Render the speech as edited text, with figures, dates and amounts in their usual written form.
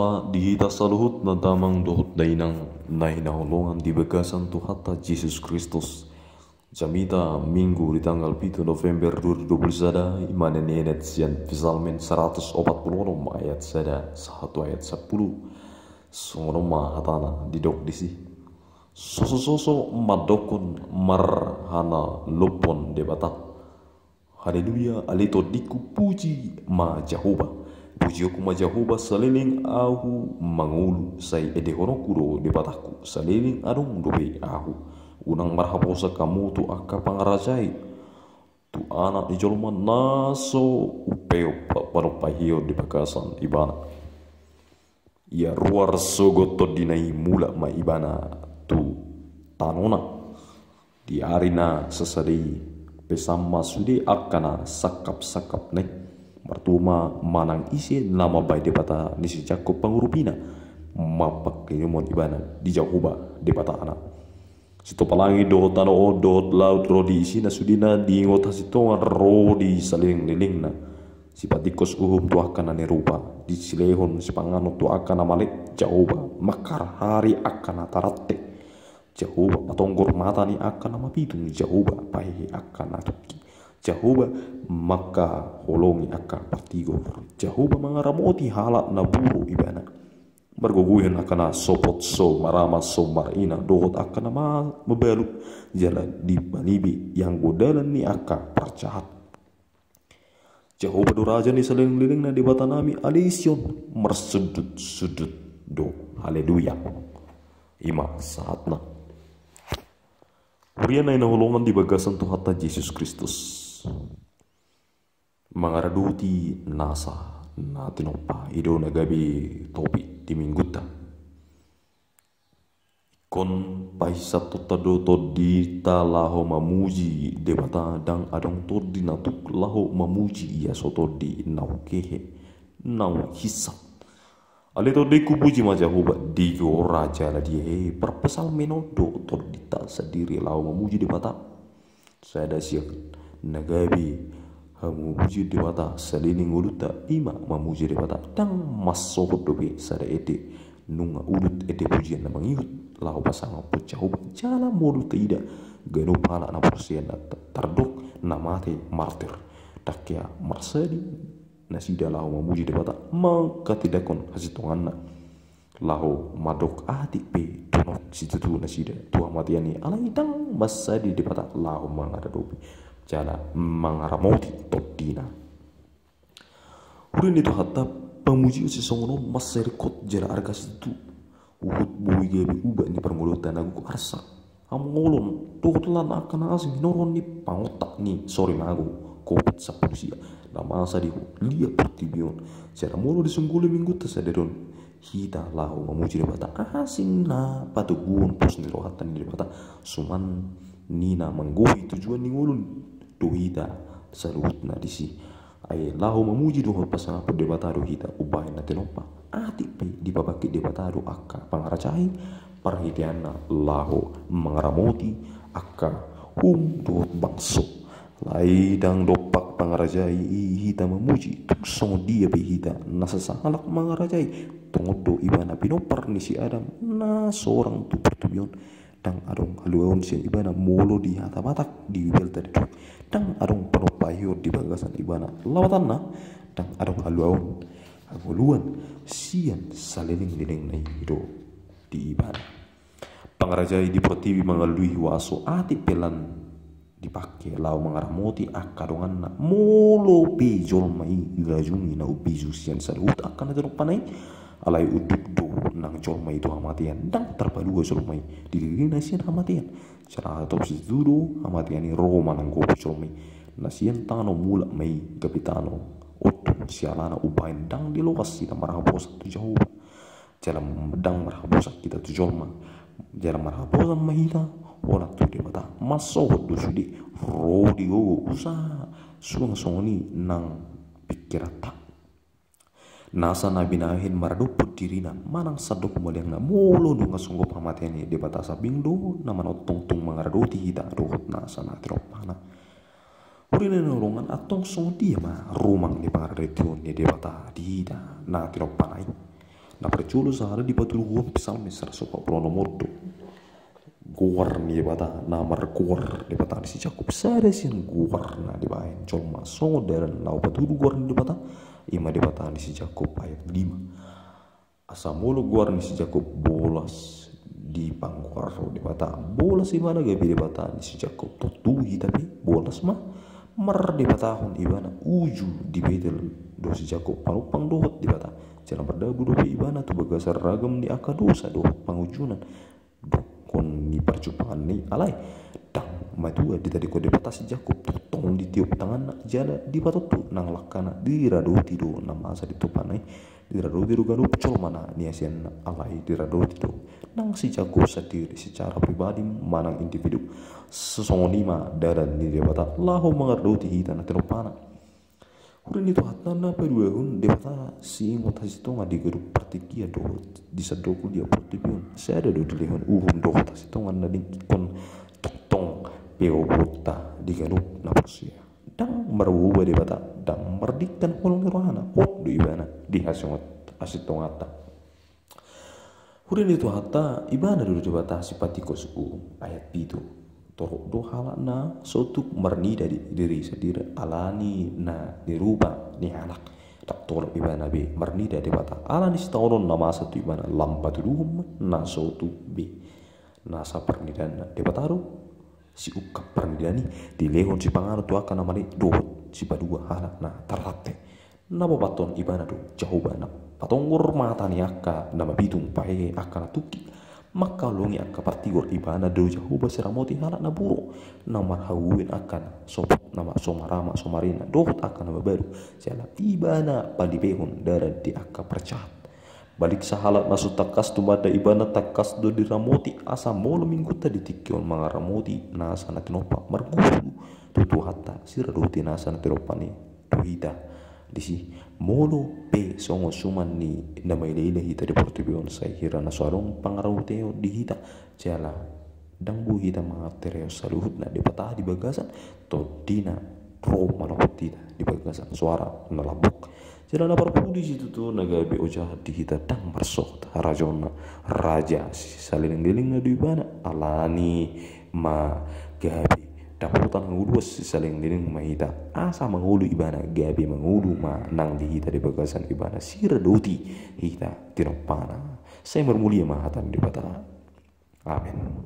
Sala di hita saluhut na damang dohut dainang nahinahulungan di bagasan tu hatta Yesus Kristus. Jamita Minggu di tanggal 7 November 2021 iman nenet sian Psalmen 140 ayat sada 1 ayat 10 sonoma hatana didok disi soso madokun marhana lupon debata. Haleluya alito diku puji ma Jehovah. Puji aku ma Jehovah saliling ahu mangulu say edehonokuro di bataku saliling adong dobe ahu unang marhabosa kamu tu akka pangarajai tu anak di jolma naso upeo panopahio di bakasan ibana ia ruar sogoto dinai mula ma ibana tu tanona di arina sesadi pesama sudi akana sakap nek martuma manang isi nama baik depata nisi cakup pangurupina mapak kenyumon ibana di Jehovah depata anak situ palangi do tano do laut rodi isi na sudina di ngota sitongan rodi saling lilingna sipatikos uhum tu akan nerupa di silehon sipangano tu akan amalik Jehovah makar hari akan atarate Jehovah patonggor mata ni akan nama pitung Jehovah pahe akan atuki Jehovah maka holongi akan partigo Jehovah mangaramoti halak na buru ibana margoguhin akan sopot so marama so marina dohot akan nama mebalu jalan di balibi yang godalan ni akan percahat Jehovah doraja ni seling-liling na di batanami alision mersudut do haleluya ima saatna Urian na inahulungan di bagasan tu hatta Yesus Kristus mangaraduti nasa na tinopa ido nagabi topi di mingguta kon paisa totado to di talaho mamuji debata dang adong to di natuk laho mamuji ya soto di naukehe nau hisap ale to de kupuji ma Jehovah di raja la dia perpesal menodo to di ta sendiri laho mamuji debata saya ada siap nagabi memuji dewata saliling uluta ima memuji dewata dang masok dobe sada ete nunga ulut ete pujian na mangihut lau pasang apa jauh jala mulu tidak ganu pala na persian tardok na mate martir takya marsadi nasida lau memuji dewata maka tidak kon hasitongan na lau madok ati pe tunok situ nasida tua matiani alai dang masadi dewata lau mangada dobe jala mangaramoti todina urin itu hatta pemuji sesongono maserikot jala arga situ uhut bui gebi ubah ni permulutan aku arsa amolon tuhutlan akan asing noron ni pangotak ni sorry mago covid sapusia nama asa di lia pertibion jala mulu disungguli minggu tasaderon hita lahu memuji debata asing na patugun pos ni rohatan ni debata suman nina manggohi tujuan ni ngulun dohita saluhutna disi ay lahu memuji dohot pasang apa debata dohita ubay na tinopa ati pe di babaki debata do akka pangaracai parhitiana lahu mangaramoti akka dohot bangso laidang dopak pangarajai hita memuji tuksong dia pe hita nasasalak mangarajai tongodo ibana pinopar ni si Adam na seorang tu pertubion dang adong haluaun sian ibana molo di hata batak di belta dedok dang adong panopahio di bagasan ibana lawatan na dang adong haluaun haguluan sian saliling-liling na hido di ibana pangarajai di pertiwi mangalui waso ati pelan dipake lau mangaramoti akadongan na molo pe jolmai gajungi na ubizu sian salut akan ada panai alai uduk do nang jolmai itu hamatian dang terpadu jolmai diri nasian hamatian cara atau situdo hamatian ni roh manang go jolmai nasian tano mula mai kapitano otun sialana ubain dang di lokas kita marhabos tu jauh jalan dang marhabos kita tu jolma jalan marhabos mahita wala tu de mata masok do sudi roh di go usa suang songoni nang pikirata nasa na binahin maraduput dirina manang sadok maliang na molo dunga sungguh pamatian di batasa bingdo naman otong-tong mangaradoti hita dohot nasa na tropana urina nolongan atong song dia ma rumang di pangaradoti ni di bata di hita na tropana Na percolo sahara di patul gua pisal mesra sopa pulau nomor do. Guar ni bata namar guar di bata di si Jakob sada sian guar na di baen colma songo daran lau patul guar di bata ima di bata di si Jakob ayat 5. Asa mulu guar ni si Jakob bolas di pangguar di bata bolas imana gabi di bata di si Jakob tutuhi tapi bolas mah mer di bata hon ibana uju di betel do si Jakob palupang dohot di bata jalan berdabu do ibana tu bagasar ragam di akadosa do pangujunan do kon ni percupaan ni alai dang madua di tadi ko di bata si Jakob tong di tiup tangan jala di bata tu nang lakana diradoti do nama asa di tupanai diradoti do ganu pecol mana ni asian alai diradoti do nang si Jakob sendiri secara pribadi manang individu sesongonima daran di bata lahu mengerti hita na terupana. Hurin itu hatana pedua hun debata si ngotasi to ngadi geru partikia do di sadoko dia portipion saya ada do dilehon do ngotasi to ngana kon tong peo bota di ganup na persia dang meruba debata dang merdikan holong rohana hot do ibana di hasiongot asitong ata. Hurin itu hata ibana do debata sipatikos ayat itu torok do halana sotuk merni dari diri sendiri alani na dirubah ni anak tak torok ibana be merni dari bata alani setahun nama satu ibana lampat dulu na sotu be nasa pernidan de bataru si ukap pernidani di lehon si pangano tu akan namani dohot si padua hala na tarate nama baton ibana do jauh bana patongur mata ni akka nama bitung pahe akan tuki maka longi akka partigor ibana do jauh basira moti halak na buro nama hawin akan sobat nama somarama somarina dohot akan nama baru jala ibana padi behun daran di akka percat balik sahalat masuk takas tu bada ibana takas do diramoti asa molo minggu tadi tikion mangaramoti nasa na tinopa margulu tutu hatta siradoti nasa na tinopa ni tuhita disi molo pe songo suman ni nama ile hita di portibion sai hira na suarong pangarau teo di hita jala dang bu hita mangatereo saluhut na di patah di bagasan to dina ro manokot hita di bagasan suara na labuk jala na parpudi situ tu nagabe ojah di hita dang marsok rajona raja saling-giling na di bana alani ma gabi daputan ngulu saling lining mahita asa mangulu ibana gabi mangulu ma nang di hita di bagasan ibana siradoti hita tinopana saya bermulia mahatan di bata amin.